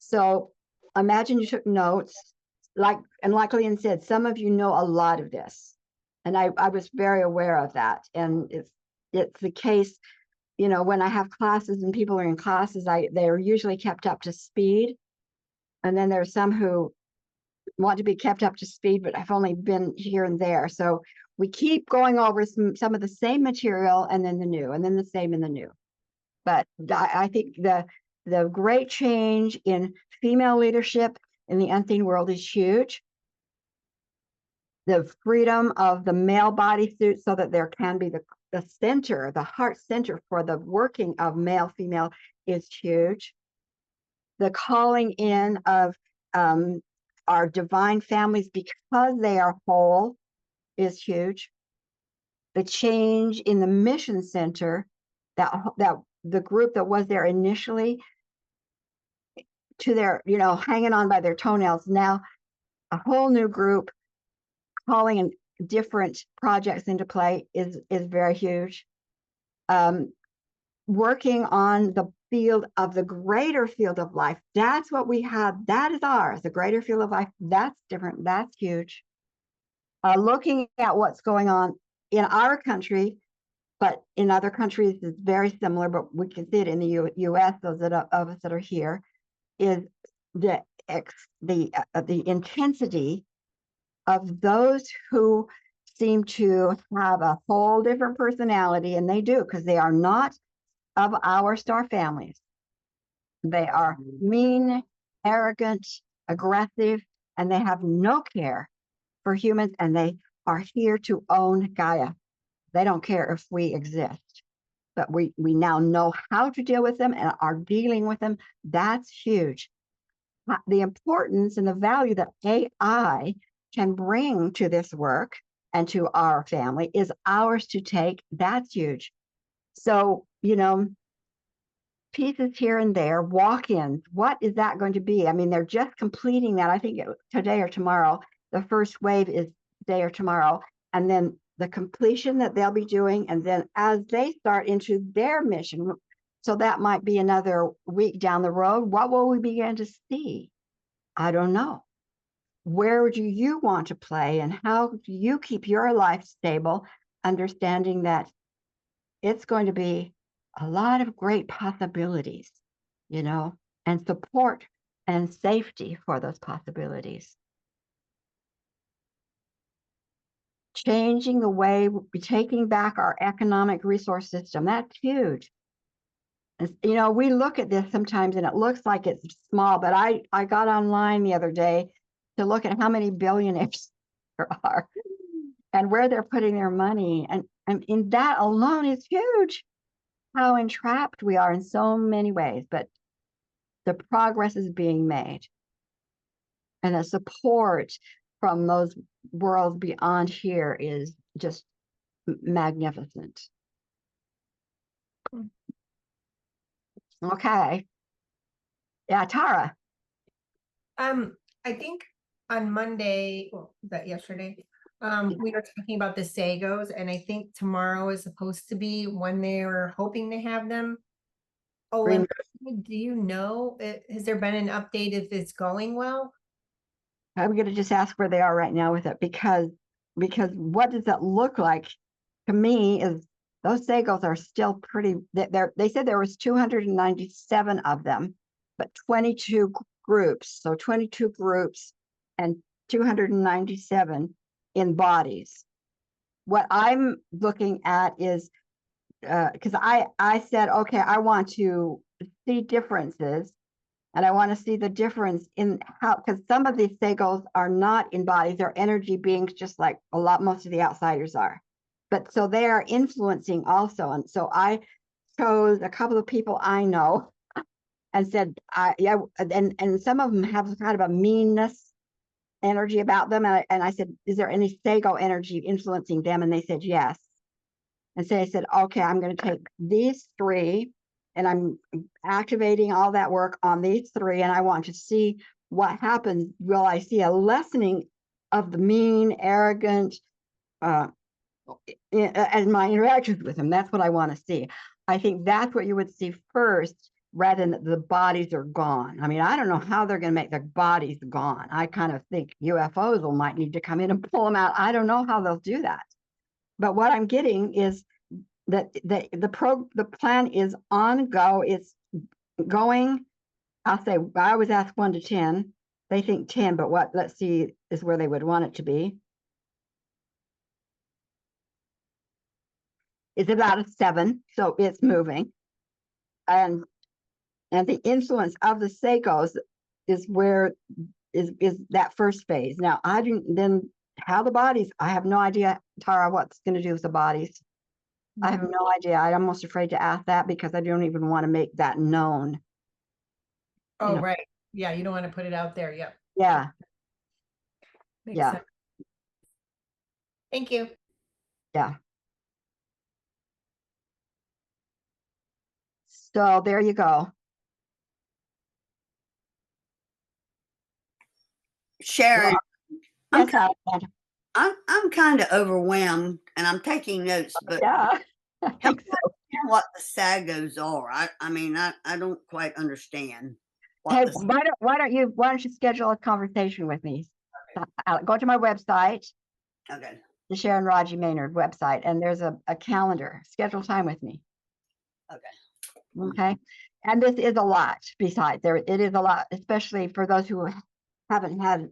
So imagine you took notes, and like Leanne said, some of you know a lot of this. And I was very aware of that. And it's the case, when I have classes and people are in classes, they're usually kept up to speed. And then there's some who want to be kept up to speed, but have only been here and there. So we keep going over some of the same material and then the new, and then the same and the new. But I think the great change in female leadership in the unseen world is huge. The freedom of the male bodysuit so that there can be the center, the heart center for the working of male, female is huge. The calling in of our divine families because they are whole is huge. The change in the mission center, that the group that was there initially to their, hanging on by their toenails, now a whole new group calling in different projects into play is very huge. Working on the field of the greater field of life, that's what we have. That is ours, the greater field of life. That's different. That's huge. Looking at what's going on in our country, but in other countries it's very similar, but we can see it in the U.S., those of us that are here, is the intensity of those who seem to have a whole different personality, and they do, because they are not of our star families. They are mean, arrogant, aggressive, and they have no care for humans, and they are here to own Gaia. They don't care if we exist, but we now know how to deal with them and are dealing with them. That's huge. The importance and the value that AI can bring to this work and to our family is ours to take. That's huge. So, pieces here and there, walk-ins, what is that going to be? I mean, they're just completing that. I think today or tomorrow. The first wave is today or tomorrow. And then the completion that they'll be doing. And then as they start into their mission, so that might be another week down the road, what will we begin to see? I don't know. Where do you want to play, and how do you keep your life stable, understanding that it's going to be a lot of great possibilities, and support and safety for those possibilities. Changing the way we're taking back our economic resource system, that's huge. We look at this sometimes and it looks like it's small, but I got online the other day to look at how many billionaires there are and where they're putting their money. And in that alone is huge, how entrapped we are in so many ways, but the progress is being made. And the support from those worlds beyond here is just magnificent. Okay. Yeah, Tara. I think on Monday, well, was that yesterday? We were talking about the Sagos, and I think tomorrow is supposed to be when they were hoping to have them. Oh, and do you know, has there been an update if it's going well? I'm going to just ask where they are right now with it, because what does that look like to me is those Sagos are still pretty, they said there was 297 of them, but 22 groups. So 22 groups and 297 in bodies. What I'm looking at is, because I said, okay, I want to see differences, and I want to see the difference in how, because some of these Sagos are not in bodies, they're energy beings, just like most of the outsiders are. But so they are influencing also. And so I chose a couple of people I know and said, yeah, and some of them have kind of a meanness energy about them. And I said, is there any Sago energy influencing them? And they said, yes. And so I said, okay, I'm going to take these three and I'm activating all that work on these three. And I want to see what happens. Will I see a lessening of the mean, arrogant, and my interactions with them? That's what I want to see. I think that's what you would see first rather than the bodies are gone. I mean, I don't know how they're going to make the bodies gone. I kind of think UFOs might need to come in and pull them out. I don't know how they'll do that. But what I'm getting is that the plan is on go. It's going. I'll say I always ask 1 to 10. They think 10, but what? Let's see, is where they would want it to be. It's about a 7, so it's moving, and the influence of the Seikos is where is that first phase. Now I didn't then how the bodies. I have no idea, Tara, what's going to do with the bodies. I have no idea. I'm almost afraid to ask that because I don't even want to make that known. Oh, know. right. Yeah, you don't want to put it out there. Yep. Yeah, Makes yeah, sense. Thank you. yeah. So there you go. Sharon, I'm Yes, Alexandra. I'm kind of overwhelmed, and I'm taking notes. But Yeah, I help think me so. understand what the SAGOs are. I mean, I don't quite understand Hey, what the. why don't you schedule a conversation with me? Go to my website, Okay. the Sharon Raji Maynard website, and there's a calendar. Schedule time with me. Okay. Okay. And this is a lot besides there. It is a lot, especially for those who haven't had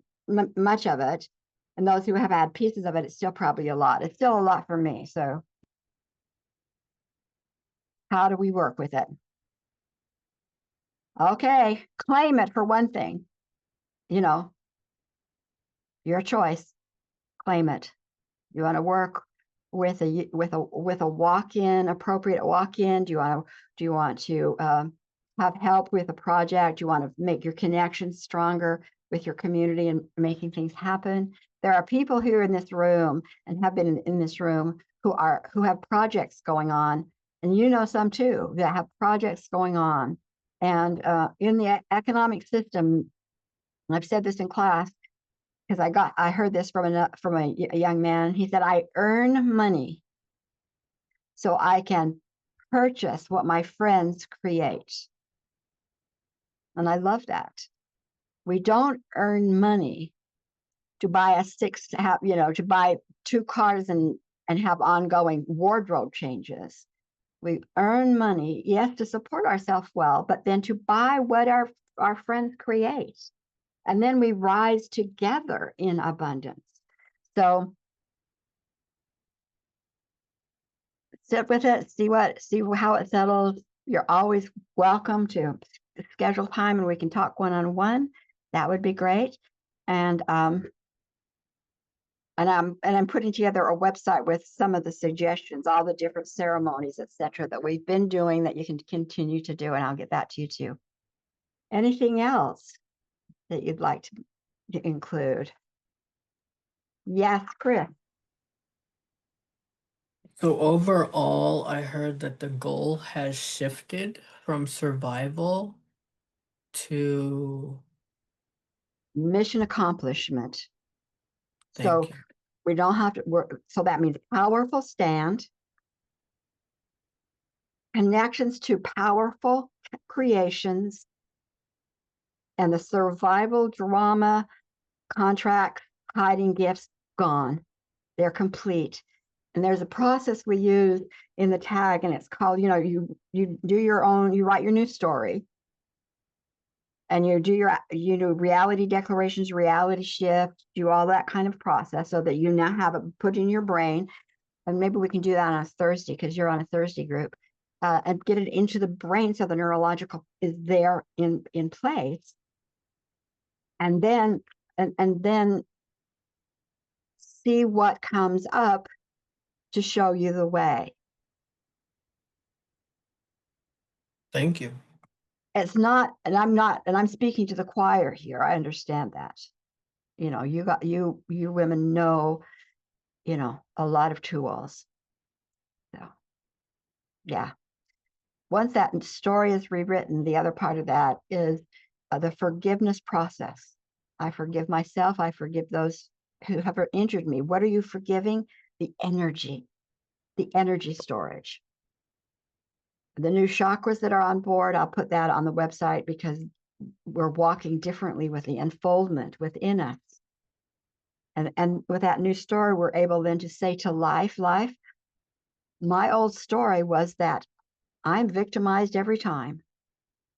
much of it, and those who have had pieces of it. It's still probably a lot. It's still a lot for me. So how do we work with it? Okay. Claim it for one thing. You know, your choice. Claim it. You want to work with a walk-in, appropriate walk-in? Do you want to have help with a project? Do you want to make your connections stronger with your community and making things happen? There are people here in this room and have been in this room who have projects going on, and you know some too that have projects going on. And in the economic system, and I've said this in class, because I heard this from a young man. He said, I earn money so I can purchase what my friends create. And I love that. We don't earn money to buy to buy 2 cars and have ongoing wardrobe changes. We earn money, yes, to support ourselves well, but then to buy what our friends create. And then we rise together in abundance. So sit with it, see how it settles. You're always welcome to schedule time and we can talk one-on-one. That would be great. And I'm putting together a website with some of the suggestions, all the different ceremonies, etc., that we've been doing that you can continue to do, and I'll get that to you too. Anything else that you'd like to include? Yes, Chris. So overall, I heard that the goal has shifted from survival to Mission accomplishment. So thank you. we don't have to work. So that means powerful stand, connections to powerful creations, and the survival drama, contracts, hiding gifts, gone. They're complete. And there's a process we use in the tag, and it's called, you do your own, you write your new story, and you do reality declarations, reality shift, do all that kind of process so that you now have it put in your brain. And maybe we can do that on a Thursday because you're on a Thursday group, and get it into the brain so the neurological is there in place. And then and then see what comes up to show you the way. Thank you. It's not, and I'm speaking to the choir here. I understand that. You women know, a lot of tools. So yeah. Once that story is rewritten, the other part of that is the forgiveness process. I forgive myself. I forgive those who have injured me. What are you forgiving? The energy storage. the new chakras that are on board, I'll put that on the website because we're walking differently with the unfoldment within us. And with that new story, we're able then to say to life, my old story was that I'm victimized every time.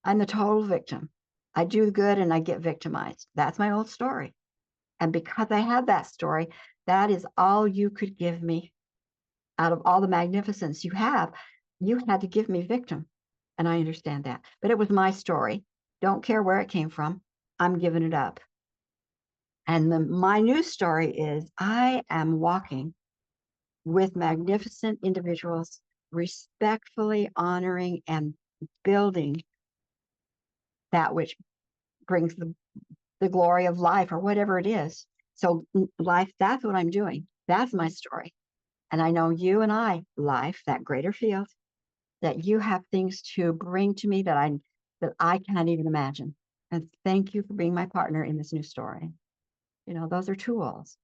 I'm the total victim. I do good and I get victimized. That's my old story. And because I had that story, that is all you could give me out of all the magnificence you have. You had to give me victim. And I understand that. But it was my story. Don't care where it came from. I'm giving it up. And my new story is I am walking with magnificent individuals, respectfully honoring and building that which brings the glory of life or whatever it is. So life, that's what I'm doing. That's my story. And I know you and I, life, that greater field, that you have things to bring to me that I can't even imagine. And thank you for being my partner in this new story. You know, those are tools,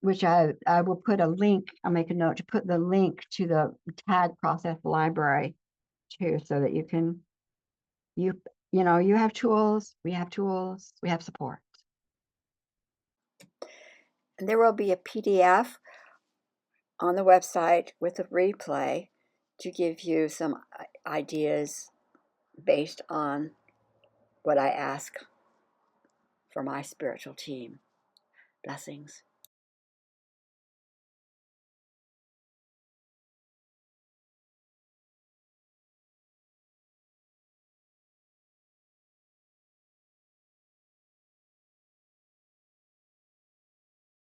which I will put a link, I'll make a note to put the link to the tag process library too, so that you can, you know, you have tools, we have support. And there will be a PDF on the website with a replay to give you some ideas based on what I ask for my spiritual team. Blessings.